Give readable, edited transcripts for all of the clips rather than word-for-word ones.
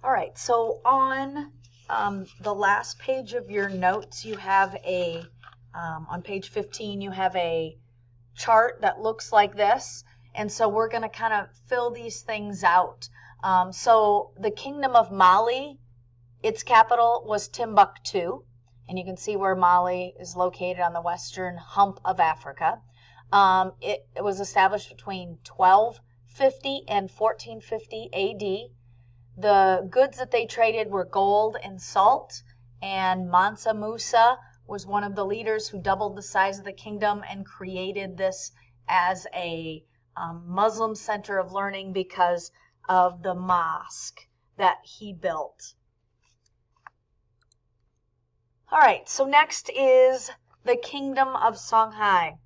All right, so on the last page of your notes, you have on page 15, you have a chart that looks like this. And so we're going to kind of fill these things out. So the Kingdom of Mali, its capital was Timbuktu. And you can see where Mali is located on the western hump of Africa. It was established between 1250 and 1450 AD. The goods that they traded were gold and salt, and Mansa Musa was one of the leaders who doubled the size of the kingdom and created this as a Muslim center of learning because of the mosque that he built. All right, so next is the Kingdom of Songhai.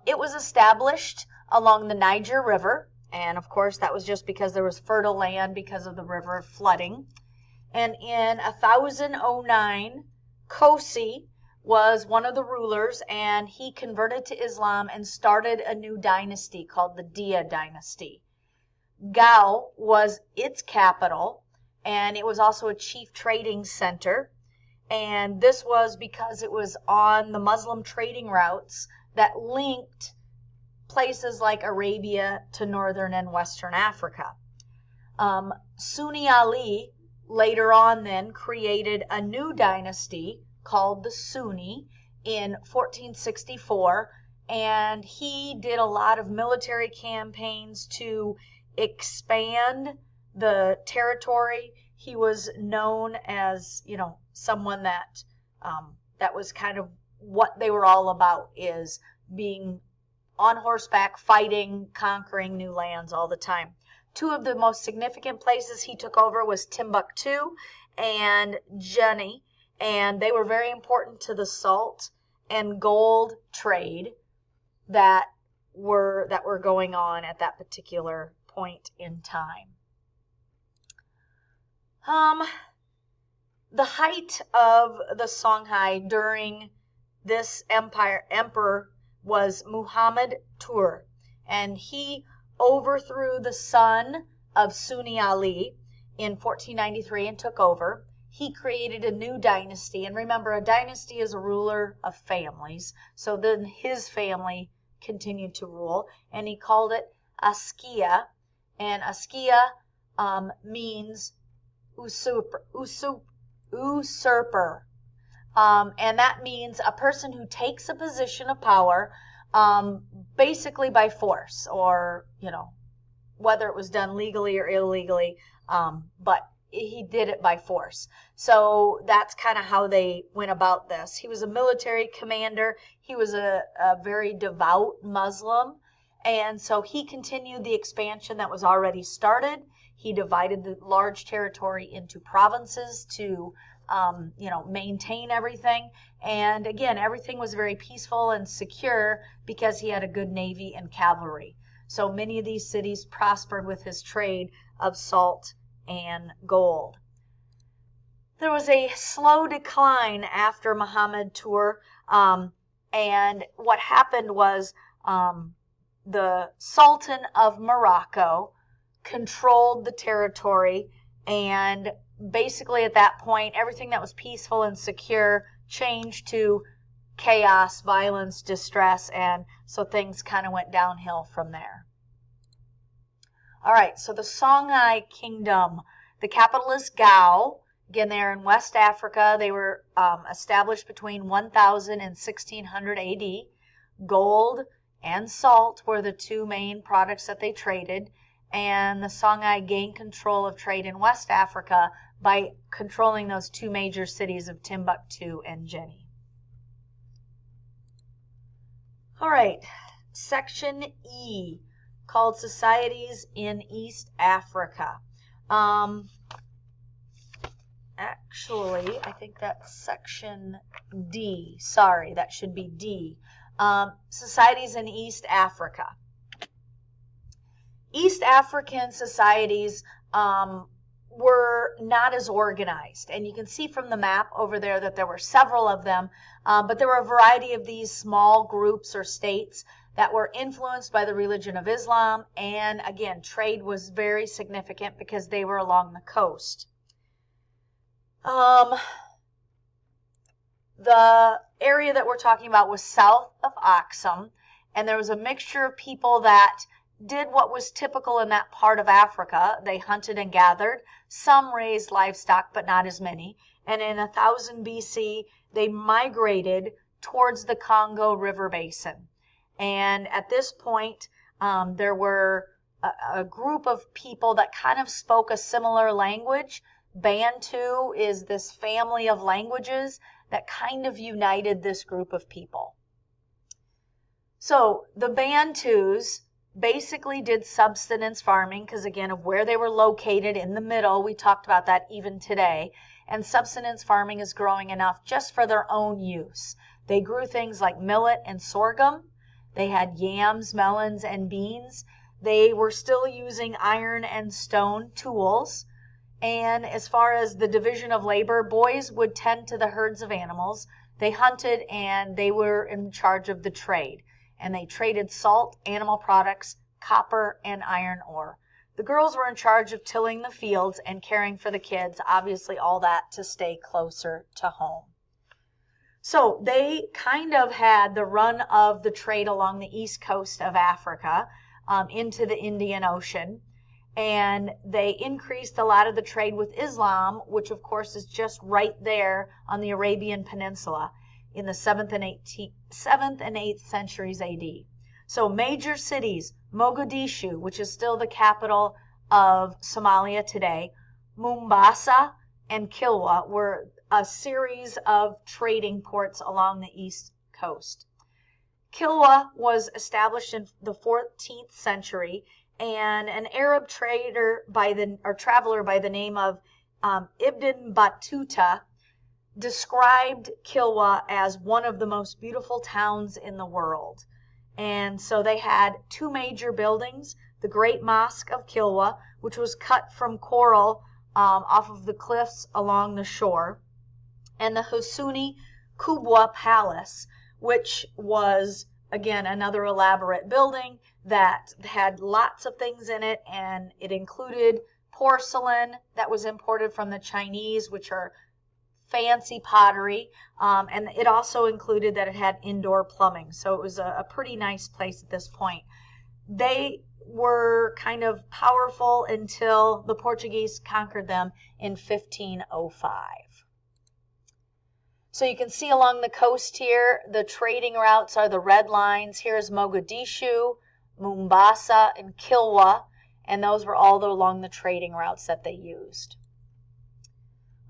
It was established along the Niger River. And of course, that was just because there was fertile land because of the river flooding. And in 1009, Kosi was one of the rulers, and he converted to Islam and started a new dynasty called the Dia dynasty. Gao was its capital, and it was also a chief trading center. And this was because it was on the Muslim trading routes that linked places like Arabia to northern and western Africa. Sunni Ali later on then created a new dynasty called the Sunni in 1464, and he did a lot of military campaigns to expand the territory. He was known as, someone that that was kind of what they were all about, is being on horseback, fighting, conquering new lands all the time. Two of the most significant places he took over was Timbuktu and Jenny, and they were very important to the salt and gold trade that were going on at that particular point in time. The height of the Songhai during this emperor was Muhammad Tur, and he overthrew the son of Sunni Ali in 1493 and took over. He created a new dynasty, and remember, a dynasty is a ruler of families, so then his family continued to rule, and he called it Askia, and Askia means usurper. And that means a person who takes a position of power basically by force, or, whether it was done legally or illegally, but he did it by force. So that's kind of how they went about this. He was a military commander. He was a very devout Muslim, and so he continued the expansion that was already started. He divided the large territory into provinces to maintain everything. And again, everything was very peaceful and secure because he had a good navy and cavalry. So many of these cities prospered with his trade of salt and gold. There was a slow decline after Muhammad Tur, and what happened was the Sultan of Morocco controlled the territory, and basically at that point, everything that was peaceful and secure changed to chaos, violence, distress, and so things kind of went downhill from there. All right, so the Songhai Kingdom, the capital is Gao. Again, they're in West Africa. They were established between 1000 and 1600 AD. Gold and salt were the two main products that they traded, and the Songhai gained control of trade in West Africa by controlling those two major cities of Timbuktu and Jenny. All right, section E, called Societies in East Africa. Actually, I think that's section D. Sorry, that should be D. Societies in East Africa. East African societies were not as organized, and you can see from the map over there that there were several of them, but there were a variety of these small groups or states that were influenced by the religion of Islam. And again, trade was very significant because they were along the coast. The area that we're talking about was south of Aksum, and there was a mixture of people that did what was typical in that part of Africa. They hunted and gathered. Some raised livestock, but not as many. And in 1000 BC, they migrated towards the Congo River Basin. And at this point, there were a group of people that kind of spoke a similar language. Bantu is this family of languages that kind of united this group of people. So the Bantus basically did subsistence farming because, again, of where they were located in the middle. We talked about that even today. And subsistence farming is growing enough just for their own use. They grew things like millet and sorghum. They had yams, melons, and beans. They were still using iron and stone tools. And as far as the division of labor, boys would tend to the herds of animals. They hunted, and they were in charge of the trade. And they traded salt, animal products, copper, and iron ore. The girls were in charge of tilling the fields and caring for the kids, obviously all that to stay closer to home. So they kind of had the run of the trade along the east coast of Africa into the Indian Ocean. And they increased a lot of the trade with Islam, which of course is just right there on the Arabian Peninsula in the 7th and 8th centuries AD. So major cities, Mogadishu, which is still the capital of Somalia today, Mombasa, and Kilwa were a series of trading ports along the east coast. Kilwa was established in the 14th century, and an Arab traveler by the name of Ibn Battuta described Kilwa as one of the most beautiful towns in the world. And so they had two major buildings, the Great Mosque of Kilwa, which was cut from coral off of the cliffs along the shore, and the Husuni Kubwa Palace, which was, again, another elaborate building that had lots of things in it, and it included porcelain that was imported from the Chinese, which are fancy pottery, and it also included that it had indoor plumbing. So it was a pretty nice place at this point. They were kind of powerful until the Portuguese conquered them in 1505. So you can see along the coast here, the trading routes are the red lines. Here's Mogadishu, Mombasa, and Kilwa, and those were all along the trading routes that they used.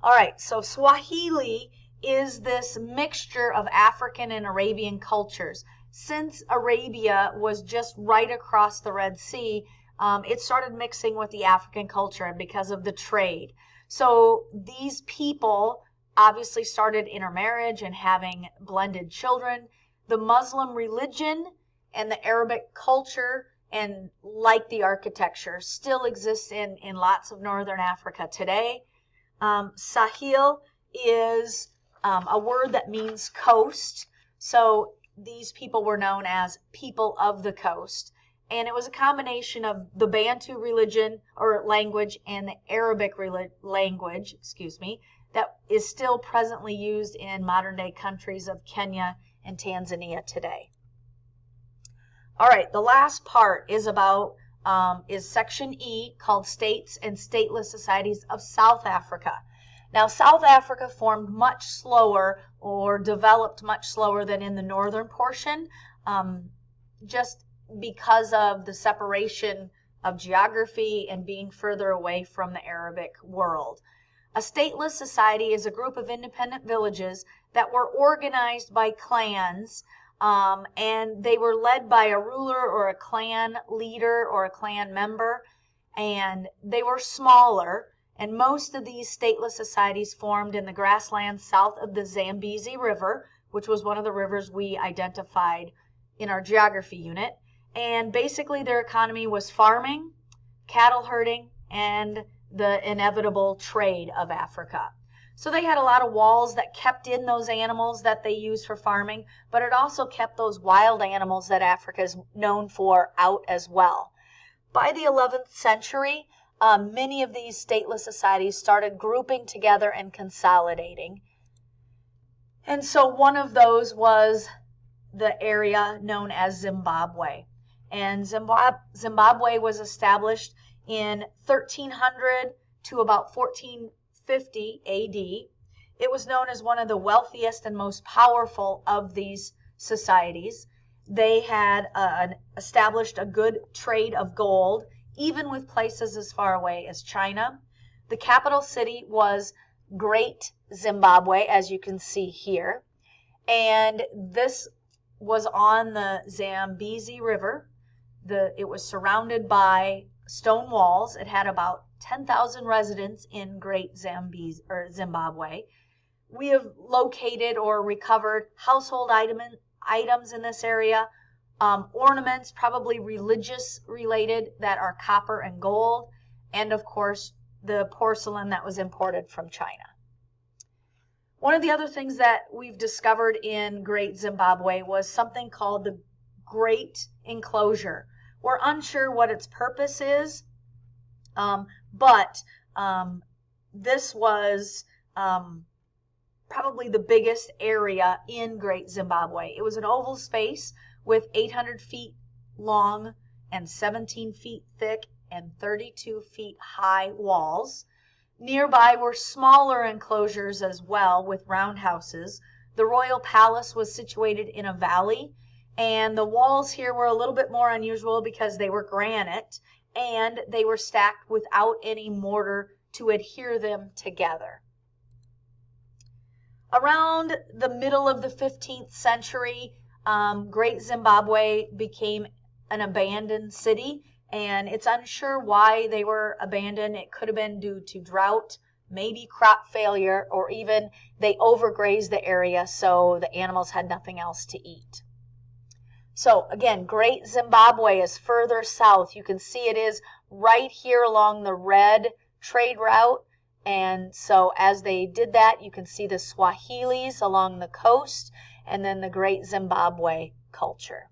All right, so Swahili is this mixture of African and Arabian cultures. Since Arabia was just right across the Red Sea, it started mixing with the African culture and because of the trade. So these people obviously started intermarriage and having blended children. The Muslim religion and the Arabic culture, and like the architecture, still exists in lots of northern Africa today. Sahel is a word that means coast. So these people were known as people of the coast. And it was a combination of the Bantu religion or language and the Arabic language, that is still presently used in modern day countries of Kenya and Tanzania today. All right, the last part is about is section E, called States and Stateless Societies of South Africa. Now, South Africa formed much slower or developed much slower than in the northern portion, just because of the separation of geography and being further away from the Arabic world. A stateless society is a group of independent villages that were organized by clans, and they were led by a ruler or a clan leader or a clan member, and they were smaller. And most of these stateless societies formed in the grasslands south of the Zambezi River, which was one of the rivers we identified in our geography unit. And basically their economy was farming, cattle herding, and the inevitable trade of Africa. So they had a lot of walls that kept in those animals that they used for farming, but it also kept those wild animals that Africa is known for out as well. By the 11th century, many of these stateless societies started grouping together and consolidating. And so one of those was the area known as Zimbabwe. And Zimbabwe was established in 1300 to about 1450 AD. It was known as one of the wealthiest and most powerful of these societies. They had established a good trade of gold, even with places as far away as China. The capital city was Great Zimbabwe, as you can see here. And this was on the Zambezi River. It was surrounded by stone walls. It had about 10,000 residents in Great Zimbabwe. We have located or recovered household items in this area, ornaments, probably religious related, that are copper and gold, and of course the porcelain that was imported from China. One of the other things that we've discovered in Great Zimbabwe was something called the Great Enclosure. We're unsure what its purpose is, but this was probably the biggest area in Great Zimbabwe. It was an oval space with 800 feet long and 17 feet thick and 32 feet high walls. Nearby were smaller enclosures as well with roundhouses. The royal palace was situated in a valley, and the walls here were a little bit more unusual because they were granite and they were stacked without any mortar to adhere them together. Around the middle of the 15th century, Great Zimbabwe became an abandoned city, and it's unsure why they were abandoned. It could have been due to drought, maybe crop failure, or even they overgrazed the area so the animals had nothing else to eat. So again, Great Zimbabwe is further south. You can see it is right here along the red trade route. And so as they did that, you can see the Swahilis along the coast and then the Great Zimbabwe culture.